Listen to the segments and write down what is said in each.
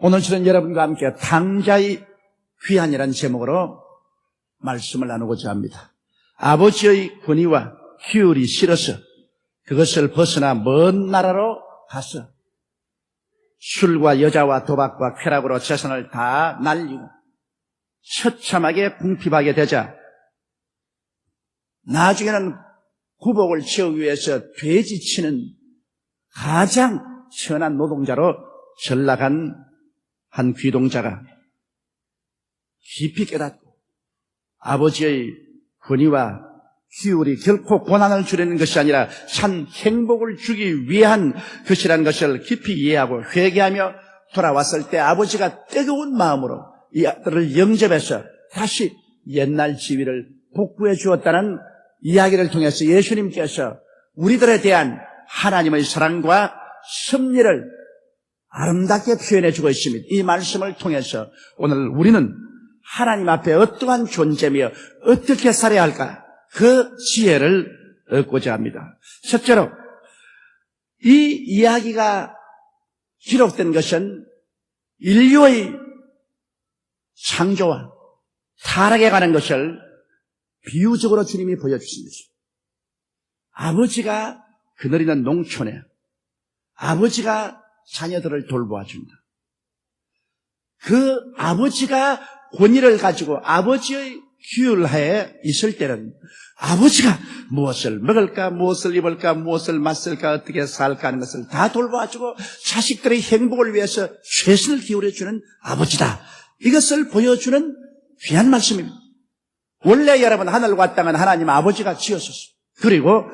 오늘 저는 여러분과 함께 당자의 귀환이라는 제목으로 말씀을 나누고자 합니다. 아버지의 권위와 규율이 싫어서 그것을 벗어나 먼 나라로 가서 술과 여자와 도박과 쾌락으로 재산을 다 날리고 처참하게 궁핍하게 되자 나중에는 구복을 채우기 위해서 돼지 치는 가장 천한 노동자로 전락한 한 귀동자가 깊이 깨닫고 아버지의 권위와 규율이 결코 고난을 주려는 것이 아니라 참 행복을 주기 위한 것이라는 것을 깊이 이해하고 회개하며 돌아왔을 때 아버지가 뜨거운 마음으로 이 아들을 영접해서 다시 옛날 지위를 복구해 주었다는 이야기를 통해서 예수님께서 우리들에 대한 하나님의 사랑과 섭리를 아름답게 표현해 주고 있습니다. 이 말씀을 통해서 오늘 우리는 하나님 앞에 어떠한 존재며 어떻게 살아야 할까? 그 지혜를 얻고자 합니다. 첫째로 이 이야기가 기록된 것은 인류의 창조와 타락에 관한 것을 비유적으로 주님이 보여주신 것입니다. 아버지가 그늘이는 농촌에 아버지가 자녀들을 돌보아준다. 그 아버지가 권위를 가지고 아버지의 규율하에 있을 때는 아버지가 무엇을 먹을까, 무엇을 입을까, 무엇을 마실까, 어떻게 살까 하는 것을 다 돌봐주고 자식들의 행복을 위해서 최선을 기울여주는 아버지다. 이것을 보여주는 귀한 말씀입니다. 원래 여러분 하늘과 땅은 하나님 아버지가 지었었어요. 그리고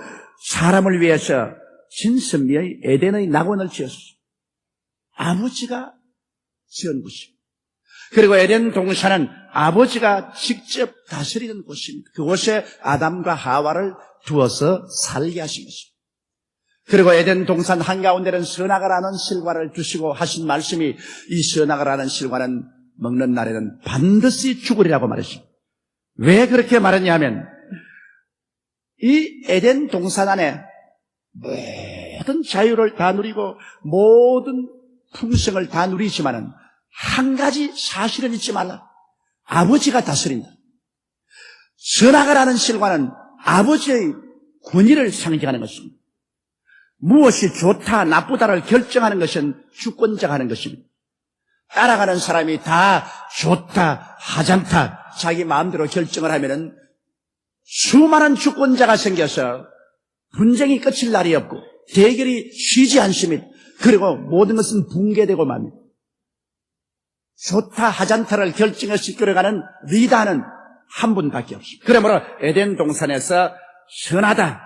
사람을 위해서 진선미의 에덴의 낙원을 지었어요. 아버지가 지은 곳입니다. 그리고 에덴 동산은 아버지가 직접 다스리는 곳입니다. 그곳에 아담과 하와를 두어서 살게 하신 것입니다. 그리고 에덴 동산 한가운데는 선악과라는 실과를 주시고 하신 말씀이 이 선악과라는 실과는 먹는 날에는 반드시 죽으리라고 말했습니다. 왜 그렇게 말했냐면 이 에덴 동산 안에 모든 자유를 다 누리고 모든 풍성을 다 누리지만은 한 가지 사실은 잊지 말라. 아버지가 다스린다. 선악과라는 실과는 아버지의 권위를 상징하는 것입니다. 무엇이 좋다 나쁘다를 결정하는 것은 주권자가 하는 것입니다. 따라가는 사람이 다 좋다 하찮다 자기 마음대로 결정을 하면은 수많은 주권자가 생겨서 분쟁이 끝일 날이 없고 대결이 쉬지 않습니다. 그리고 모든 것은 붕괴되고 맙니다. 좋다 하찮다를 결정해서 이끌어가는 리더는 한 분밖에 없습니다. 그러므로 에덴 동산에서 선하다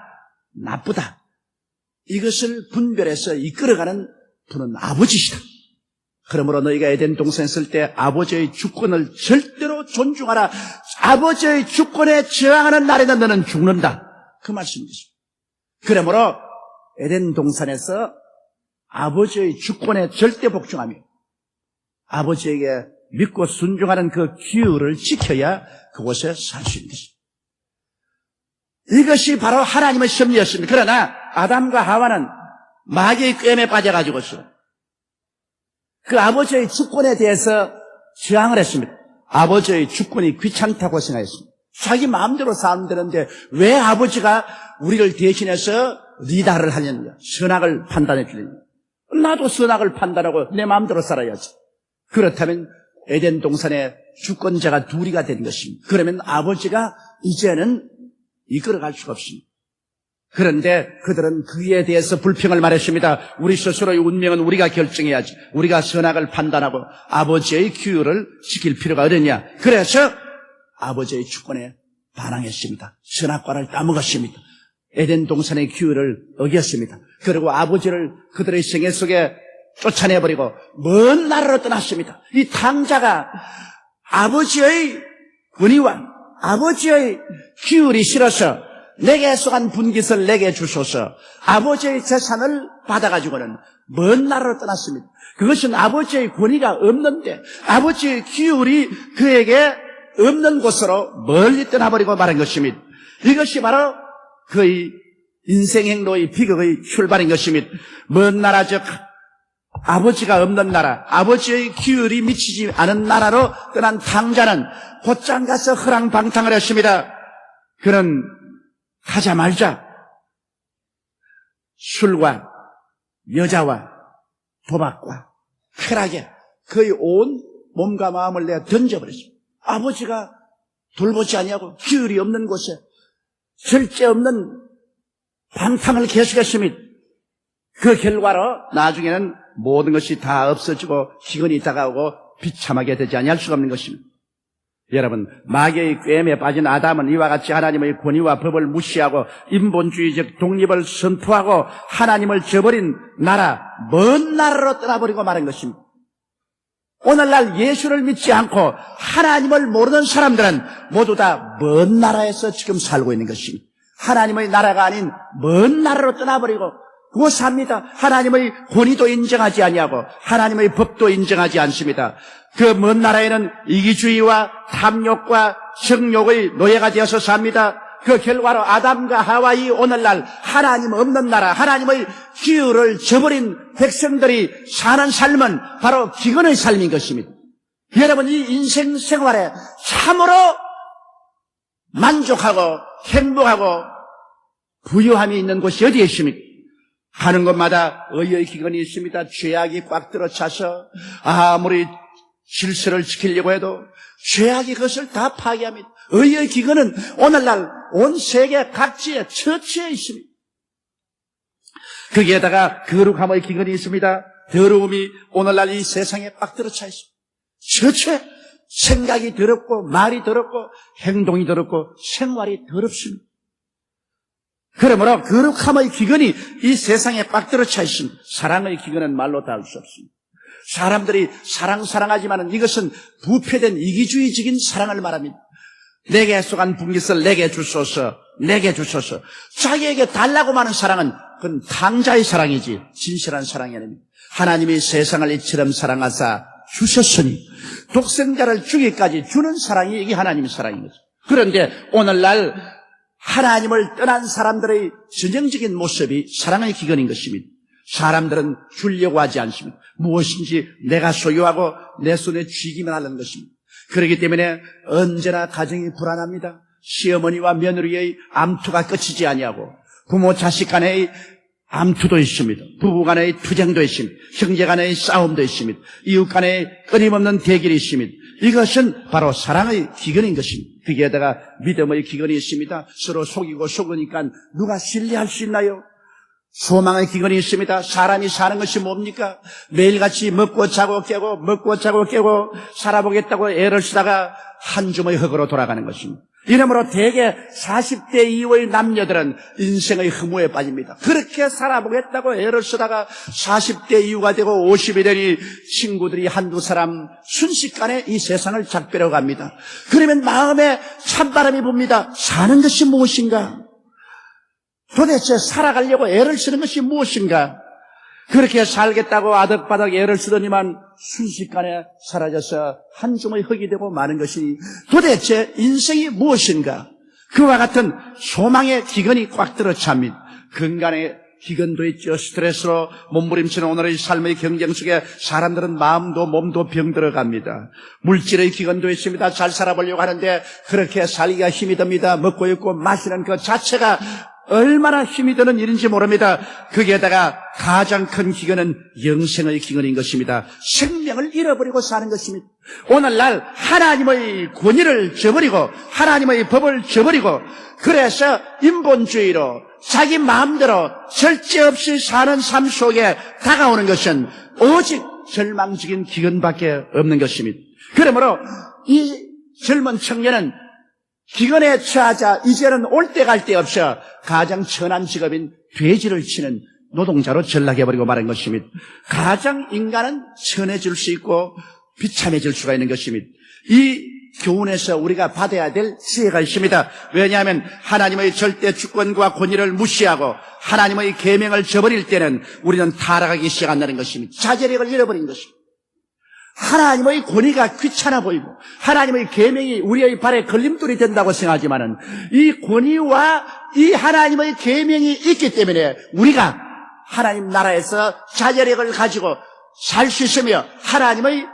나쁘다 이것을 분별해서 이끌어가는 분은 아버지시다. 그러므로 너희가 에덴 동산에 있을 때 아버지의 주권을 절대로 존중하라. 아버지의 주권에 저항하는 날에는 너는 죽는다. 그 말씀이죠. 그러므로 에덴 동산에서 아버지의 주권에 절대 복종하며 아버지에게 믿고 순종하는 그 규율을 지켜야 그곳에 살 수 있는 것입니다. 이것이 바로 하나님의 섭리였습니다. 그러나 아담과 하와는 마귀의 꿰매 빠져가지고서 그 아버지의 주권에 대해서 저항을 했습니다. 아버지의 주권이 귀찮다고 생각했습니다. 자기 마음대로 살면 되는데 왜 아버지가 우리를 대신해서 리더를 하느냐, 선악을 판단해 주느냐. 나도 선악을 판단하고 내 마음대로 살아야지. 그렇다면 에덴 동산의 주권자가 둘이가 된 것입니다. 그러면 아버지가 이제는 이끌어갈 수가 없습니다. 그런데 그들은 그에 대해서 불평을 말했습니다. 우리 스스로의 운명은 우리가 결정해야지. 우리가 선악을 판단하고 아버지의 규율을 지킬 필요가 어딨냐. 그래서 아버지의 주권에 반항했습니다. 선악과를 따먹었습니다. 에덴 동산의 규율을 어겼습니다. 그리고 아버지를 그들의 생애 속에 쫓아내버리고 먼 나라로 떠났습니다. 이 탕자가 아버지의 권위와 아버지의 규율이 싫어서 내게 속한 분깃을 내게 주소서 아버지의 재산을 받아가지고는 먼 나라로 떠났습니다. 그것은 아버지의 권위가 없는데 아버지의 규율이 그에게 없는 곳으로 멀리 떠나버리고 말한 것입니다. 이것이 바로 그의 인생 행로의 비극의 출발인 것입니다. 먼 나라 즉 아버지가 없는 나라, 아버지의 기울이 미치지 않은 나라로 떠난 탕자는 곧장 가서 허랑방탕을 했습니다. 그는 가자마자 술과 여자와 도박과 쾌락에 거의 온 몸과 마음을 내어 던져버렸습니다. 아버지가 돌보지 아니하고 기울이 없는 곳에 절제 없는 방탕을 계속했습니다. 그 결과로 나중에는 모든 것이 다 없어지고 기근이 다가오고 비참하게 되지 아니할 수가 없는 것입니다. 여러분, 마귀의 꾀임에 빠진 아담은 이와 같이 하나님의 권위와 법을 무시하고 인본주의적 독립을 선포하고 하나님을 저버린 나라, 먼 나라로 떠나버리고 말한 것입니다. 오늘날 예수를 믿지 않고 하나님을 모르는 사람들은 모두 다 먼 나라에서 지금 살고 있는 것입니다. 하나님의 나라가 아닌 먼 나라로 떠나버리고 그거 삽니다. 하나님의 권위도 인정하지 아니하고 하나님의 법도 인정하지 않습니다. 그 먼 나라에는 이기주의와 탐욕과 정욕의 노예가 되어서 삽니다. 그 결과로 아담과 하와이 오늘날 하나님 없는 나라, 하나님의 기율을 저버린 백성들이 사는 삶은 바로 기근의 삶인 것입니다. 여러분, 이 인생 생활에 참으로 만족하고 행복하고 부유함이 있는 곳이 어디에 있습니까? 가는 곳마다 의의 기근이 있습니다. 죄악이 꽉 들어차서 아무리 질서를 지키려고 해도 죄악이 그것을 다 파괴합니다. 의의 기근은 오늘날 온 세계 각지에 처치해 있습니다. 거기에다가 거룩함의 기근이 있습니다. 더러움이 오늘날 이 세상에 꽉 들어차 있습니다. 처치해. 생각이 더럽고 말이 더럽고 행동이 더럽고 생활이 더럽습니다. 그러므로 거룩함의 기근이 이 세상에 꽉 들어차 있습니다. 사랑의 기근은 말로 다 할 수 없습니다. 사람들이 사랑하지만은 이것은 부패된 이기주의적인 사랑을 말합니다. 내게 쏘간 분깃을 내게 주소서, 내게 주소서. 자기에게 달라고 하는 사랑은 그건 탕자의 사랑이지 진실한 사랑이 아닙니다. 하나님이 세상을 이처럼 사랑하사 주셨으니 독생자를 주기까지 주는 사랑이 이게 하나님의 사랑인 거죠. 그런데 오늘날 하나님을 떠난 사람들의 전형적인 모습이 사랑의 기근인 것입니다. 사람들은 주려고 하지 않습니다. 무엇인지 내가 소유하고 내 손에 쥐기만 하는 것입니다. 그렇기 때문에 언제나 가정이 불안합니다. 시어머니와 며느리의 암투가 끝이지 아니하고 부모 자식 간의 암투도 있습니다. 부부 간의 투쟁도 있습니다. 형제 간의 싸움도 있습니다. 이웃 간의 끊임없는 대결이 있습니다. 이것은 바로 사랑의 기근인 것입니다. 거기에다가 믿음의 기근이 있습니다. 서로 속이고 속으니까 누가 신뢰할 수 있나요? 소망의 기근이 있습니다. 사람이 사는 것이 뭡니까? 매일같이 먹고 자고 깨고 살아보겠다고 애를 쓰다가 한 줌의 흙으로 돌아가는 것입니다. 이러므로 대개 40대 이후의 남녀들은 인생의 허무에 빠집니다. 그렇게 살아보겠다고 애를 쓰다가 40대 이후가 되고 50이 되니 친구들이 한두 사람 순식간에 이 세상을 작별해 갑니다. 그러면 마음에 찬바람이 붑니다. 사는 것이 무엇인가? 도대체 살아가려고 애를 쓰는 것이 무엇인가? 그렇게 살겠다고 아득바득 애를 쓰더니만 순식간에 사라져서 한 줌의 흙이 되고 마는 것이 도대체 인생이 무엇인가? 그와 같은 소망의 기근이 꽉 들어찹니다. 건강의 기근도 있죠. 스트레스로 몸부림치는 오늘의 삶의 경쟁 속에 사람들은 마음도 몸도 병들어갑니다. 물질의 기근도 있습니다. 잘 살아보려고 하는데 그렇게 살기가 힘이 듭니다. 먹고 있고 마시는 그 자체가 얼마나 힘이 드는 일인지 모릅니다. 거기에다가 가장 큰 기근은 영생의 기근인 것입니다. 생명을 잃어버리고 사는 것입니다. 오늘날 하나님의 권위를 저버리고 하나님의 법을 저버리고 그래서 인본주의로 자기 마음대로 절제 없이 사는 삶 속에 다가오는 것은 오직 절망적인 기근밖에 없는 것입니다. 그러므로 이 젊은 청년은 기근에 처하자 이제는 올 때 갈 데 없어 가장 천한 직업인 돼지를 치는 노동자로 전락해버리고 말한 것입니다. 가장 인간은 천해질 수 있고 비참해질 수가 있는 것입니다. 이 교훈에서 우리가 받아야 될 지혜가 있습니다. 왜냐하면 하나님의 절대 주권과 권위를 무시하고 하나님의 계명을 저버릴 때는 우리는 타락하기 시작한다는 것입니다. 자제력을 잃어버린 것입니다. 하나님의 권위가 귀찮아 보이고 하나님의 계명이 우리의 발에 걸림돌이 된다고 생각하지만은 이 권위와 이 하나님의 계명이 있기 때문에 우리가 하나님 나라에서 자제력을 가지고 살 수 있으며 하나님의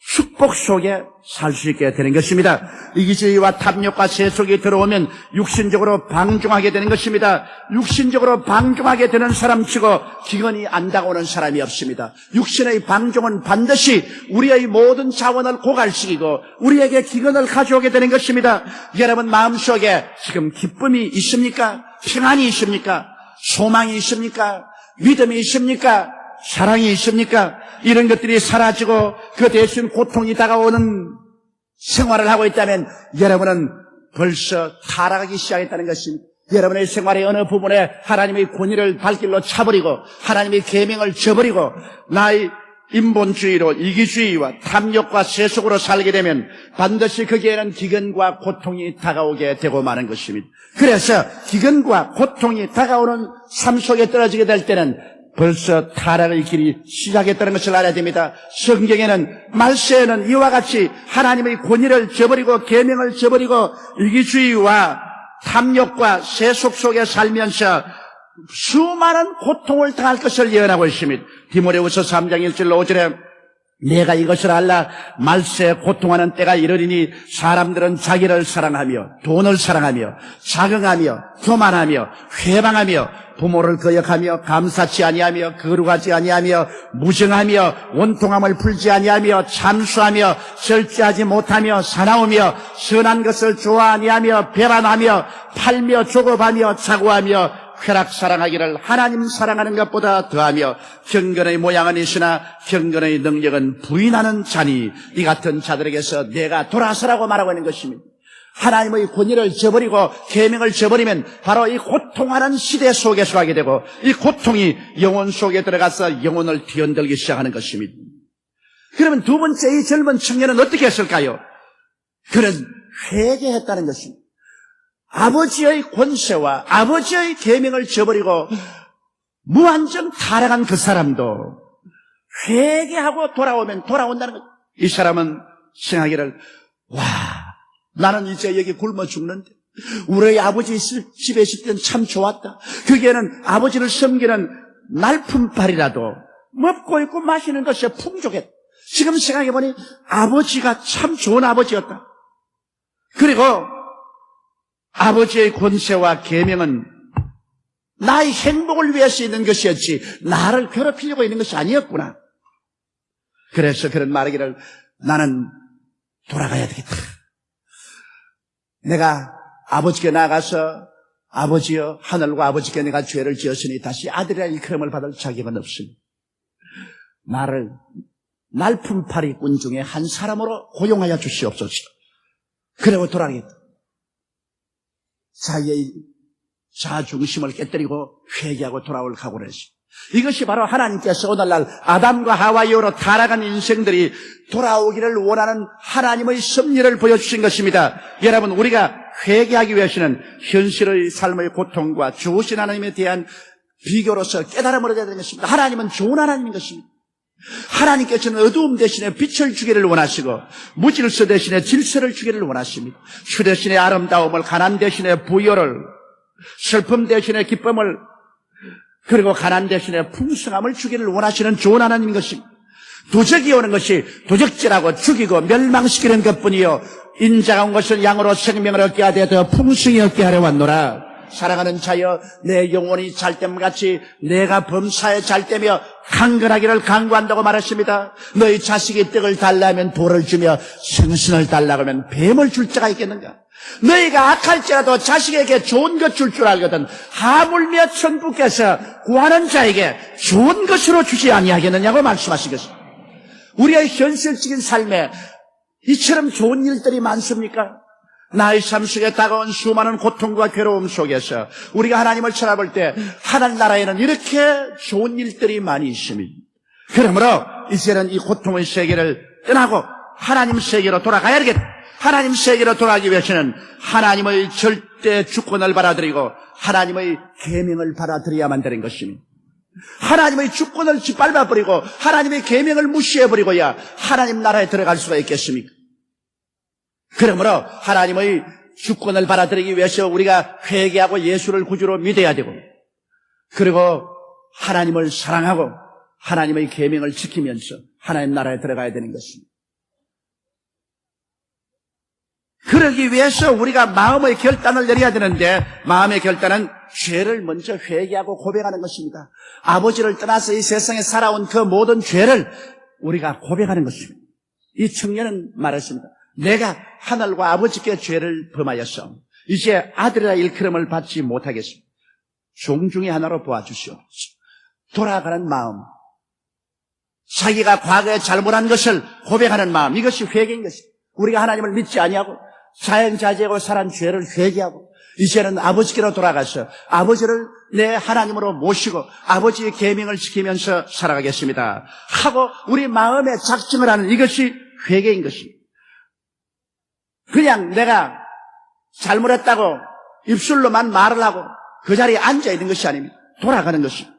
축복 속에 살 수 있게 되는 것입니다. 이기주의와 탐욕과 세속이 들어오면 육신적으로 방종하게 되는 것입니다. 육신적으로 방종하게 되는 사람치고 기근이 안 다가오는 사람이 없습니다. 육신의 방종은 반드시 우리의 모든 자원을 고갈시키고 우리에게 기근을 가져오게 되는 것입니다. 여러분 마음속에 지금 기쁨이 있습니까? 평안이 있습니까? 소망이 있습니까? 믿음이 있습니까? 사랑이 있습니까? 이런 것들이 사라지고 그 대신 고통이 다가오는 생활을 하고 있다면 여러분은 벌써 타락하기 시작했다는 것입니다. 여러분의 생활의 어느 부분에 하나님의 권위를 발길로 차버리고 하나님의 계명을 저버리고 나의 인본주의로 이기주의와 탐욕과 세속으로 살게 되면 반드시 거기에는 기근과 고통이 다가오게 되고 마는 것입니다. 그래서 기근과 고통이 다가오는 삶 속에 떨어지게 될 때는 벌써 타락의 길이 시작했다는 것을 알아야 됩니다. 성경에는 말세에는 이와 같이 하나님의 권위를 저버리고 계명을 저버리고 이기주의와 탐욕과 세속 속에 살면서 수많은 고통을 당할 것을 예언하고 있습니다. 디모데후서 3장 1절로 5절에 내가 이것을 알라 말세에 고통하는 때가 이르리니 사람들은 자기를 사랑하며 돈을 사랑하며 자긍하며 교만하며 회방하며 부모를 거역하며 감사치 아니하며 거룩하지 아니하며 무정하며 원통함을 풀지 아니하며 참수하며 절제하지 못하며 사나우며 선한 것을 좋아 아니하며 배반하며 팔며 조급하며 자고하며 쾌락 사랑하기를 하나님 사랑하는 것보다 더하며 경건의 모양은 있으나 경건의 능력은 부인하는 자니 이 같은 자들에게서 내가 돌아서라고 말하고 있는 것입니다. 하나님의 권위를 저버리고 계명을 저버리면 바로 이 고통하는 시대 속에서 하게 되고 이 고통이 영혼 속에 들어가서 영혼을 뒤흔들기 시작하는 것입니다. 그러면 두 번째 이 젊은 청년은 어떻게 했을까요? 그는 회개했다는 것입니다. 아버지의 권세와 아버지의 계명을 저버리고 무한정 타락한 그 사람도 회개하고 돌아오면 돌아온다는 것. 이 사람은 생각하기를 와, 나는 이제 여기 굶어 죽는데 우리 아버지 집에 있을 때는 참 좋았다. 거기에는 아버지를 섬기는 날품팔이라도 먹고 있고 마시는 것이 풍족했다. 지금 생각해보니 아버지가 참 좋은 아버지였다. 그리고 아버지의 권세와 계명은 나의 행복을 위해서 있는 것이었지 나를 괴롭히려고 있는 것이 아니었구나. 그래서 그런 말하기를 나는 돌아가야 되겠다. 내가 아버지께 나가서 아버지여 하늘과 아버지께 내가 죄를 지었으니 다시 아들이라 일컬음을 받을 자격은 없으니 나를 날품팔이 꾼 중에 한 사람으로 고용하여 주시옵소서. 그리고 돌아가겠다. 자기의 자중심을 깨뜨리고 회개하고 돌아올 각오를 했습니다. 이것이 바로 하나님께서 오늘날 아담과 하와 이후로 타락한 인생들이 돌아오기를 원하는 하나님의 섭리를 보여주신 것입니다. 여러분, 우리가 회개하기 위해서는 현실의 삶의 고통과 좋으신 하나님에 대한 비교로서 깨달음을 얻어야 되는 것입니다. 하나님은 좋은 하나님인 것입니다. 하나님께서는 어두움 대신에 빛을 주기를 원하시고 무질서 대신에 질서를 주기를 원하십니다. 주 대신에 아름다움을, 가난 대신에 부여를, 슬픔 대신에 기쁨을, 그리고 가난 대신에 풍성함을 주기를 원하시는 좋은 하나님인 것입니다. 도적이 오는 것이 도적질하고 죽이고 멸망시키는 것뿐이요 인자가 온 것은 양으로 생명을 얻게 하되 더 풍성히 얻게 하려 왔노라. 사랑하는 자여, 내 영혼이 잘됨같이 내가 범사에 잘되며 강건하기를 강구한다고 말했습니다. 너희 자식이 떡을 달라면 돌을 주며 생선을 달라고 하면 뱀을 줄 자가 있겠는가? 너희가 악할지라도 자식에게 좋은 것 줄 줄 알거든 하물며 천부께서 구하는 자에게 좋은 것으로 주지 아니하겠느냐고 말씀하신 것입니다. 우리의 현실적인 삶에 이처럼 좋은 일들이 많습니까? 나의 삶 속에 다가온 수많은 고통과 괴로움 속에서 우리가 하나님을 쳐다볼 때 하늘나라에는 이렇게 좋은 일들이 많이 있습니다. 그러므로 이제는 이 고통의 세계를 떠나고 하나님 세계로 돌아가야 되겠다. 하나님 세계로 돌아가기 위해서는 하나님의 절대 주권을 받아들이고 하나님의 계명을 받아들여야만 되는 것입니다. 하나님의 주권을 짓밟아버리고 하나님의 계명을 무시해버리고야 하나님 나라에 들어갈 수가 있겠습니까? 그러므로 하나님의 주권을 받아들이기 위해서 우리가 회개하고 예수를 구주로 믿어야 되고, 그리고 하나님을 사랑하고 하나님의 계명을 지키면서 하나님 나라에 들어가야 되는 것입니다. 그러기 위해서 우리가 마음의 결단을 내려야 되는데, 마음의 결단은 죄를 먼저 회개하고 고백하는 것입니다. 아버지를 떠나서 이 세상에 살아온 그 모든 죄를 우리가 고백하는 것입니다. 이 청년은 말했습니다. 내가 하늘과 아버지께 죄를 범하였어. 이제 아들이라 일컬음을 받지 못하겠습니다. 종 중에 하나로 보아주시옵소서. 돌아가는 마음, 자기가 과거에 잘못한 것을 고백하는 마음, 이것이 회개인 것입니다. 우리가 하나님을 믿지 아니하고 자연자재하고 살한 죄를 회개하고 이제는 아버지께로 돌아가서 아버지를 내 하나님으로 모시고 아버지의 계명을 지키면서 살아가겠습니다 하고 우리 마음에 작정을 하는, 이것이 회개인 것입니다. 그냥 내가 잘못했다고 입술로만 말을 하고 그 자리에 앉아있는 것이 아닙니다. 돌아가는 것입니다.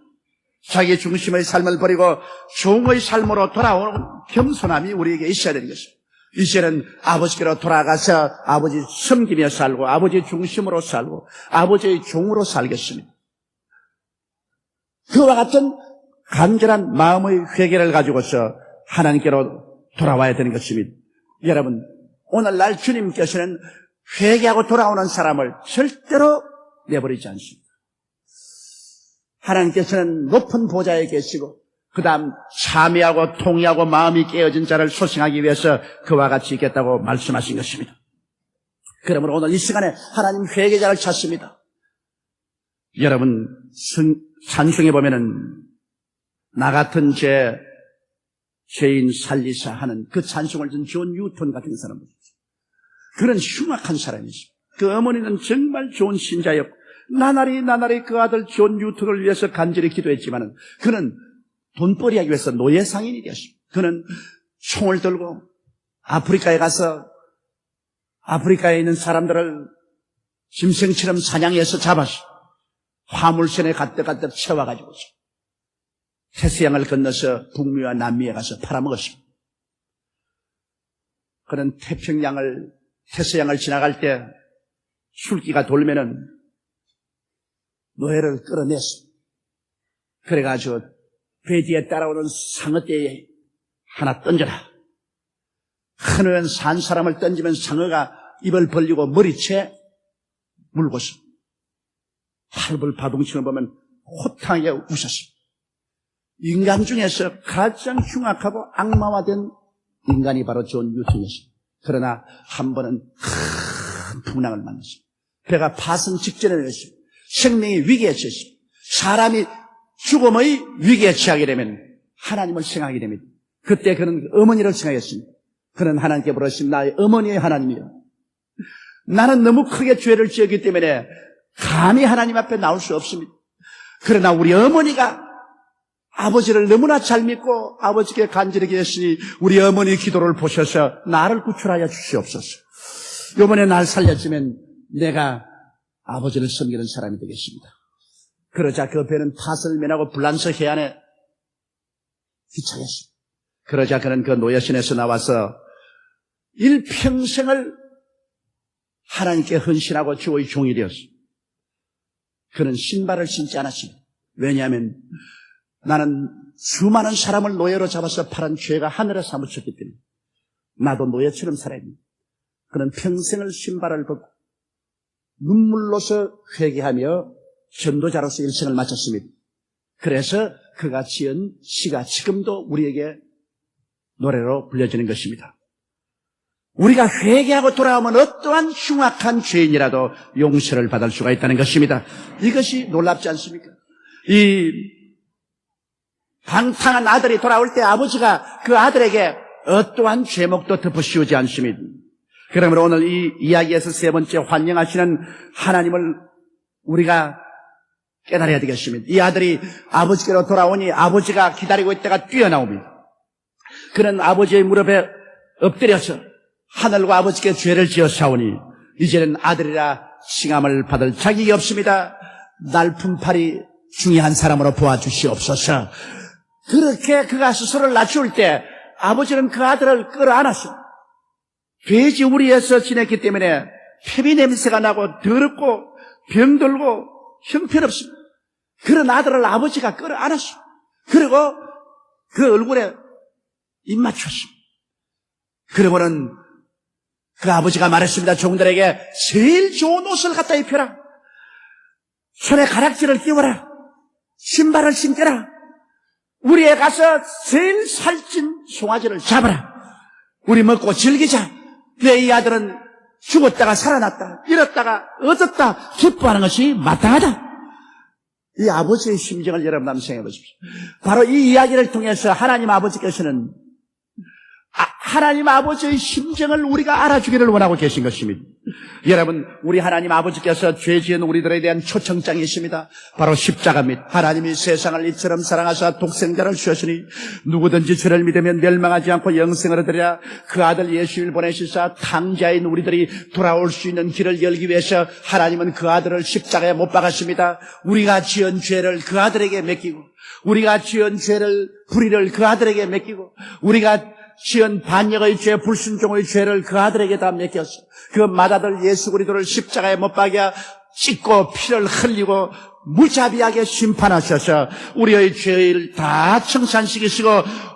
자기 중심의 삶을 버리고 종의 삶으로 돌아오는 겸손함이 우리에게 있어야 되는 것입니다. 이제는 아버지께로 돌아가서 아버지 섬기며 살고 아버지 중심으로 살고 아버지의 종으로 살겠습니다. 그와 같은 간절한 마음의 회개를 가지고서 하나님께로 돌아와야 되는 것입니다. 여러분, 오늘날 주님께서는 회개하고 돌아오는 사람을 절대로 내버리지 않습니다. 하나님께서는 높은 보좌에 계시고 그 다음 참회하고 통회하고 마음이 깨어진 자를 소생하기 위해서 그와 같이 있겠다고 말씀하신 것입니다. 그러므로 오늘 이 시간에 하나님 회개자를 찾습니다. 여러분, 산중에 보면은 나 같은 죄인 살리사 하는 그 찬송을 준 존 뉴턴 같은 사람들, 그런 흉악한 사람이죠. 그 어머니는 정말 좋은 신자였고 나날이 그 아들 존 뉴턴을 위해서 간절히 기도했지만은 그는 돈벌이 하기 위해서 노예 상인이 되었습니다. 그는 총을 들고 아프리카에 가서 아프리카에 있는 사람들을 짐승처럼 사냥해서 잡아서 화물선에 가득가득 채워가지고 태서양을 건너서 북미와 남미에 가서 팔아먹었습니다. 그는 태서양을 지나갈 때 술기가 돌면은 노예를 끌어냈습니다. 그래가지고 배 뒤에 따라오는 상어떼에 하나 던져라. 큰은 산 사람을 던지면 상어가 입을 벌리고 머리채 물고서 팔불 바둥치는 보면 호탕하게 웃었습니다. 인간 중에서 가장 흉악하고 악마화된 인간이 바로 존 뉴턴이었습니다. 그러나 한 번은 큰 풍랑을 만났습니다. 배가 파선 직전에 내렸습니다. 생명이 위기에 처했습니다. 사람이 죽음의 위기에 처하게 되면 하나님을 생각하게 됩니다. 그때 그는 어머니를 생각했습니다. 그는 하나님께 부르신 나의 어머니의 하나님이요, 나는 너무 크게 죄를 지었기 때문에 감히 하나님 앞에 나올 수 없습니다. 그러나 우리 어머니가 아버지를 너무나 잘 믿고 아버지께 간절히 기도했으니 우리 어머니 기도를 보셔서 나를 구출하여 주시옵소서. 이번에 날 살렸으면 내가 아버지를 섬기는 사람이 되겠습니다. 그러자 그 배는 탓을 면하고 불란서 해안에 기차했습니다. 그러자 그는 그 노예신에서 나와서 일평생을 하나님께 헌신하고 주의 종이 되었습니다. 그는 신발을 신지 않았습니다. 왜냐하면 나는 수많은 사람을 노예로 잡아서 팔은 죄가 하늘에 사무쳤기 때문에 나도 노예처럼 살아야 합니다. 그는 평생을 신발을 벗고 눈물로서 회개하며 전도자로서 일생을 마쳤습니다. 그래서 그가 지은 시가 지금도 우리에게 노래로 불려지는 것입니다. 우리가 회개하고 돌아오면 어떠한 흉악한 죄인이라도 용서를 받을 수가 있다는 것입니다. 이것이 놀랍지 않습니까? 이 방탕한 아들이 돌아올 때 아버지가 그 아들에게 어떠한 죄목도 덮어씌우지 않습니다. 그러므로 오늘 이 이야기에서 세 번째 환영하시는 하나님을 우리가 깨달아야 되겠습니다. 이 아들이 아버지께로 돌아오니 아버지가 기다리고 있다가 뛰어나옵니다. 그는 아버지의 무릎에 엎드려서 하늘과 아버지께 죄를 지었사오니 이제는 아들이라 칭함을 받을 자격이 없습니다. 날품팔이 중요한 사람으로 보아주시옵소서. 그렇게 그가 스스로를 낮출 때 아버지는 그 아들을 끌어안았습니다. 돼지 우리에서 지냈기 때문에 폐비 냄새가 나고 더럽고 병들고 형편없습니다. 그런 아들을 아버지가 끌어안았습니다. 그리고 그 얼굴에 입 맞췄습니다. 그러고는 그 아버지가 말했습니다. 종들에게 제일 좋은 옷을 갖다 입혀라. 손에 가락지를 끼워라. 신발을 신겨라. 우리에 가서 제일 살찐 송아지를 잡아라. 우리 먹고 즐기자. 내 이 아들은 죽었다가 살아났다, 잃었다가 얻었다 기뻐하는 것이 마땅하다. 이 아버지의 심정을 여러분 한번 생각해 보십시오. 바로 이 이야기를 통해서 하나님 아버지께서는 하나님 아버지의 심정을 우리가 알아주기를 원하고 계신 것입니다. 여러분, 우리 하나님 아버지께서 죄 지은 우리들에 대한 초청장이 있습니다. 바로 십자가입니다. 하나님이 세상을 이처럼 사랑하사 독생자를 주셨으니 누구든지 저를 믿으면 멸망하지 않고 영생을 얻으리라. 그 아들 예수를 보내시사 탕자인 우리들이 돌아올 수 있는 길을 열기 위해서 하나님은 그 아들을 십자가에 못 박았습니다. 우리가 지은 죄를 그 아들에게 맡기고, 우리가 지은 죄를 불의를 그 아들에게 맡기고, 우리가 지은 반역의 죄, 불순종의 죄를 그 아들에게 다 맡겼어. 그 맏아들 예수 그리스도를 십자가에 못 박아 찢고 피를 흘리고 무자비하게 심판하셔서 우리의 죄를 다 청산시키시고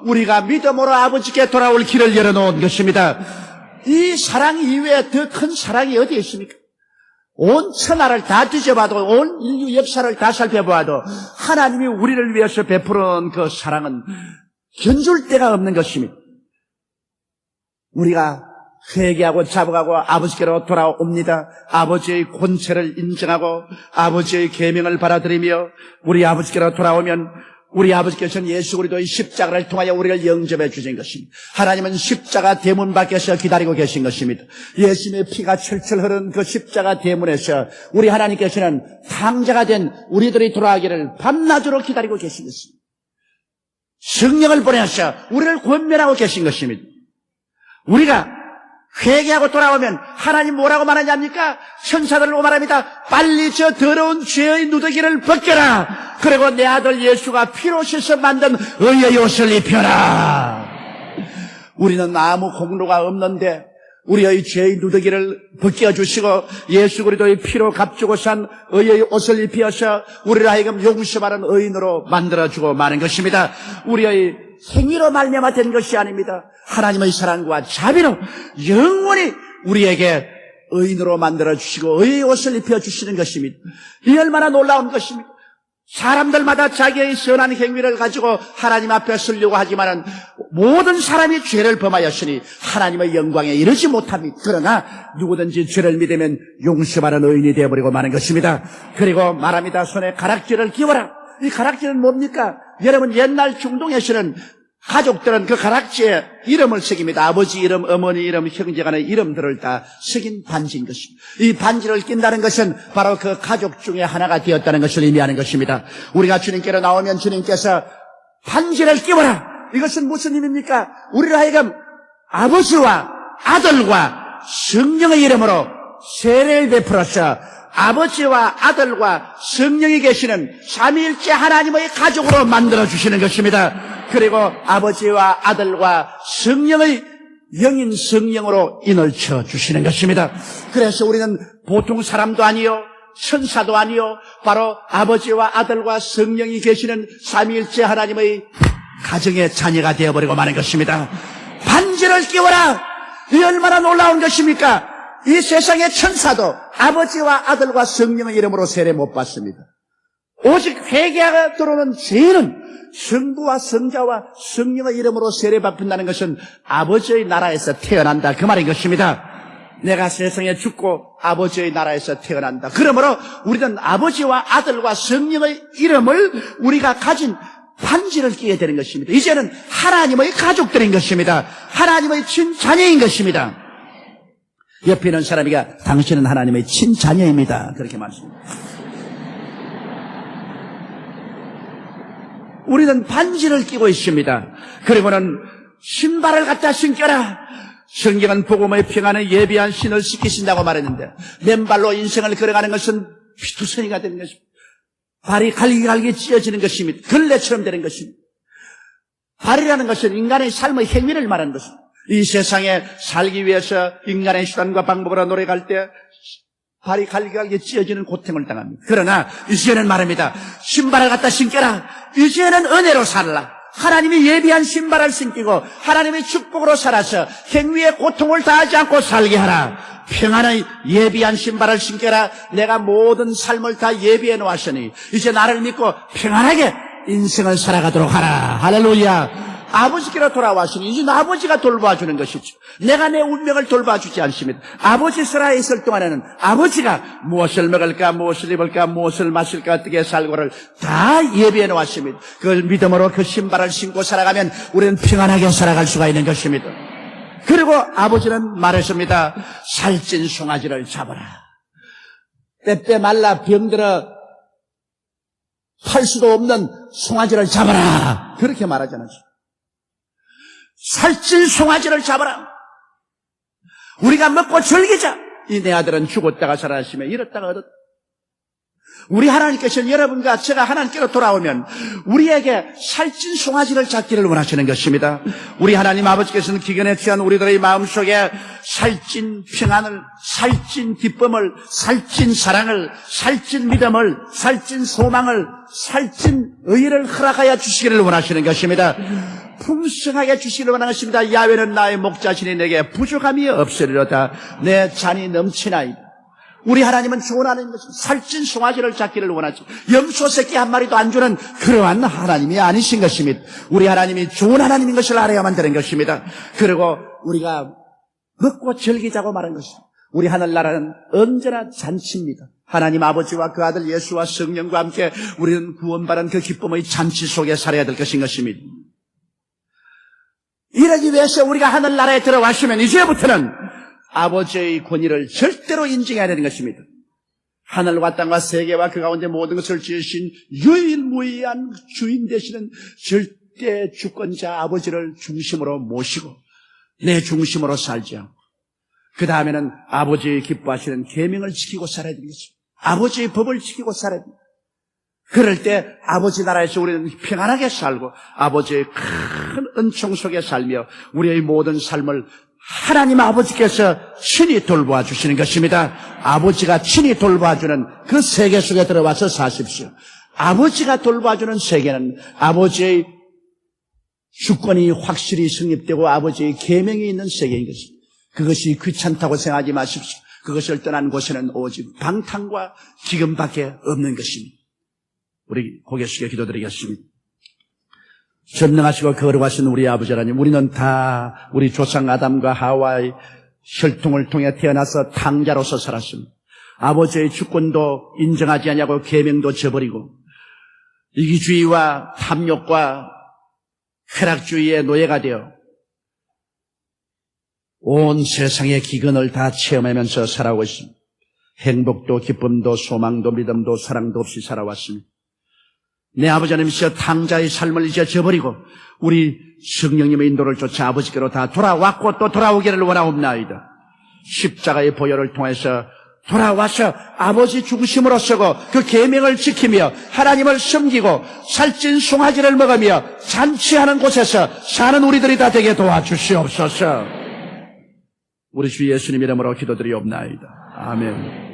우리가 믿음으로 아버지께 돌아올 길을 열어놓은 것입니다. 이 사랑 이외에 더 큰 사랑이 어디에 있습니까? 온 천하를 다 뒤져봐도, 온 인류 역사를 다 살펴봐도 하나님이 우리를 위해서 베푸는 그 사랑은 견줄 데가 없는 것입니다. 우리가 회개하고 자복하고 아버지께로 돌아옵니다. 아버지의 권세를 인정하고 아버지의 계명을 받아들이며 우리 아버지께로 돌아오면 우리 아버지께서는 예수 그리스도의 십자가를 통하여 우리를 영접해 주신 것입니다. 하나님은 십자가 대문 밖에서 기다리고 계신 것입니다. 예수님의 피가 철철 흐른 그 십자가 대문에서 우리 하나님께서는 탕자가 된 우리들이 돌아가기를 밤낮으로 기다리고 계신 것입니다. 성령을 보내셔 우리를 권면하고 계신 것입니다. 우리가 회개하고 돌아오면 하나님 뭐라고 말하냐입니까? 천사들로 말합니다. 빨리 저 더러운 죄의 누더기를 벗겨라. 그리고 내 아들 예수가 피로 씻어 만든 의의 옷을 입혀라. 우리는 아무 공로가 없는데 우리의 죄의 누더기를 벗겨주시고 예수 그리스도의 피로 값주고 산 의의 옷을 입혀서 우리를 하여금 용서받은 의인으로 만들어주고 마는 것입니다. 우리의 행위로 말미암아 된 것이 아닙니다. 하나님의 사랑과 자비로 영원히 우리에게 의인으로 만들어주시고 의의 옷을 입혀주시는 것입니다. 이 얼마나 놀라운 것입니까? 사람들마다 자기의 선한 행위를 가지고 하나님 앞에 서려고 하지만은 모든 사람이 죄를 범하였으니 하나님의 영광에 이르지 못합니다. 그러나 누구든지 죄를 믿으면 용서받은 의인이 되어버리고 마는 것입니다. 그리고 말합니다. 손에 가락지를 끼워라. 이 가락지는 뭡니까? 여러분, 옛날 중동에서는 가족들은 그 가락지에 이름을 새깁니다. 아버지 이름, 어머니 이름, 형제간의 이름들을 다 새긴 반지인 것입니다. 이 반지를 낀다는 것은 바로 그 가족 중에 하나가 되었다는 것을 의미하는 것입니다. 우리가 주님께로 나오면 주님께서 반지를 끼워라. 이것은 무슨 의미입니까? 우리를 하여금 아버지와 아들과 성령의 이름으로 세례를 베풀어서 아버지와 아들과 성령이 계시는 삼위일체 하나님의 가족으로 만들어주시는 것입니다. 그리고 아버지와 아들과 성령의 영인 성령으로 인을 쳐주시는 것입니다. 그래서 우리는 보통 사람도 아니요 천사도 아니요 바로 아버지와 아들과 성령이 계시는 삼위일체 하나님의 가정의 자녀가 되어버리고 마는 것입니다. 반지를 끼워라. 이 얼마나 놀라운 것입니까? 이 세상의 천사도 아버지와 아들과 성령의 이름으로 세례 못 받습니다. 오직 회개가 들어오는 죄인은 성부와 성자와 성령의 이름으로 세례 받는다는 것은 아버지의 나라에서 태어난다 그 말인 것입니다. 내가 세상에 죽고 아버지의 나라에서 태어난다. 그러므로 우리는 아버지와 아들과 성령의 이름을 우리가 가진 반지를 끼게 되는 것입니다. 이제는 하나님의 가족들인 것입니다. 하나님의 친자녀인 것입니다. 옆에 있는 사람이가 당신은 하나님의 친자녀입니다. 그렇게 말씀합니다. 우리는 반지를 끼고 있습니다. 그리고는 신발을 갖다 신겨라. 성경은 복음의 평안을 예비한 신을 시키신다고 말했는데 맨발로 인생을 걸어가는 것은 피투성이가 되는 것입니다. 발이 갈기갈기 찢어지는 것입니다. 걸레처럼 되는 것입니다. 발이라는 것은 인간의 삶의 행위를 말하는 것입니다. 이 세상에 살기 위해서 인간의 수단과 방법으로 노력할 때 발이 갈기갈기 찢어지는 고통을 당합니다. 그러나 이제는 말합니다. 신발을 갖다 신겨라. 이제는 은혜로 살라. 하나님이 예비한 신발을 신기고 하나님의 축복으로 살아서 행위의 고통을 다하지 않고 살게 하라. 평안의 예비한 신발을 신겨라. 내가 모든 삶을 다 예비해 놓았으니 이제 나를 믿고 평안하게 인생을 살아가도록 하라. 할렐루야. 아버지께로 돌아왔으니 이제 아버지가 돌봐주는 것이죠. 내가 내 운명을 돌봐주지 않습니다. 아버지 슬하에 있을 동안에는 아버지가 무엇을 먹을까, 무엇을 입을까, 무엇을 마실까, 어떻게 살고를 다 예비해 놓았습니다. 그걸 믿음으로 그 신발을 신고 살아가면 우리는 평안하게 살아갈 수가 있는 것입니다. 그리고 아버지는 말했습니다. 살찐 송아지를 잡아라. 빼빼 말라 병들어 팔 수도 없는 송아지를 잡아라. 그렇게 말하잖아요. 살찐 송아지를 잡아라. 우리가 먹고 즐기자. 이 내 아들은 죽었다가 살아나시며 잃었다가 얻었다. 우리 하나님께서는 여러분과 제가 하나님께로 돌아오면 우리에게 살찐 송아지를 잡기를 원하시는 것입니다. 우리 하나님 아버지께서는 기근에 취한 우리들의 마음속에 살찐 평안을, 살찐 기쁨을, 살찐 사랑을, 살찐 믿음을, 살찐 소망을, 살찐 의를 허락하여 주시기를 원하시는 것입니다. 풍성하게 주시기를 원하는 것입니다. 야훼는 나의 목자시니 내게 부족함이 없으리로다. 내 잔이 넘치나이다. 우리 하나님은 좋은 하나님이십니다. 살찐 송아지를 잡기를 원하죠. 염소 새끼 한 마리도 안 주는 그러한 하나님이 아니신 것입니다. 우리 하나님이 좋은 하나님인 것을 알아야만 되는 것입니다. 그리고 우리가 먹고 즐기자고 말한 것입니다. 우리 하늘나라는 언제나 잔치입니다. 하나님 아버지와 그 아들 예수와 성령과 함께 우리는 구원받은 그 기쁨의 잔치 속에 살아야 될 것인 것입니다. 이러기 위해서 우리가 하늘나라에 들어왔으면 이제부터는 아버지의 권위를 절대로 인정해야 되는 것입니다. 하늘과 땅과 세계와 그 가운데 모든 것을 지으신 유일무이한 주인 되시는 절대 주권자 아버지를 중심으로 모시고 내 중심으로 살지 않고 그 다음에는 아버지의 기뻐하시는 계명을 지키고 살아야 되겠습니다. 아버지의 법을 지키고 살아야 됩니다. 그럴 때 아버지 나라에서 우리는 평안하게 살고 아버지의 큰 은총 속에 살며 우리의 모든 삶을 하나님 아버지께서 친히 돌보아 주시는 것입니다. 아버지가 친히 돌봐주는 그 세계 속에 들어와서 사십시오. 아버지가 돌봐주는 세계는 아버지의 주권이 확실히 성립되고 아버지의 계명이 있는 세계인 것입니다. 그것이 귀찮다고 생각하지 마십시오. 그것을 떠난 곳에는 오직 방탕과 기근밖에 없는 것입니다. 우리 고개 숙여 기도드리겠습니다. 전능하시고 거룩하신 우리 아버지 하나님, 우리는 다 우리 조상 아담과 하와의 혈통을 통해 태어나서 탕자로서 살았습니다. 아버지의 주권도 인정하지 않냐고 계명도 저버리고 이기주의와 탐욕과 쾌락주의의 노예가 되어 온 세상의 기근을 다 체험하면서 살아오고 있습니다. 행복도 기쁨도 소망도 믿음도 사랑도 없이 살아왔습니다. 내 아버지 하나님이시여 탕자의 삶을 이제 저버리고 우리 성령님의 인도를 쫓아 아버지께로 다 돌아왔고 또 돌아오기를 원하옵나이다. 십자가의 보혈을 통해서 돌아와서 아버지 중심으로 서고 그 계명을 지키며 하나님을 섬기고 살찐 송아지를 먹으며 잔치하는 곳에서 사는 우리들이 다 되게 도와주시옵소서. 우리 주 예수님 이름으로 기도드리옵나이다. 아멘.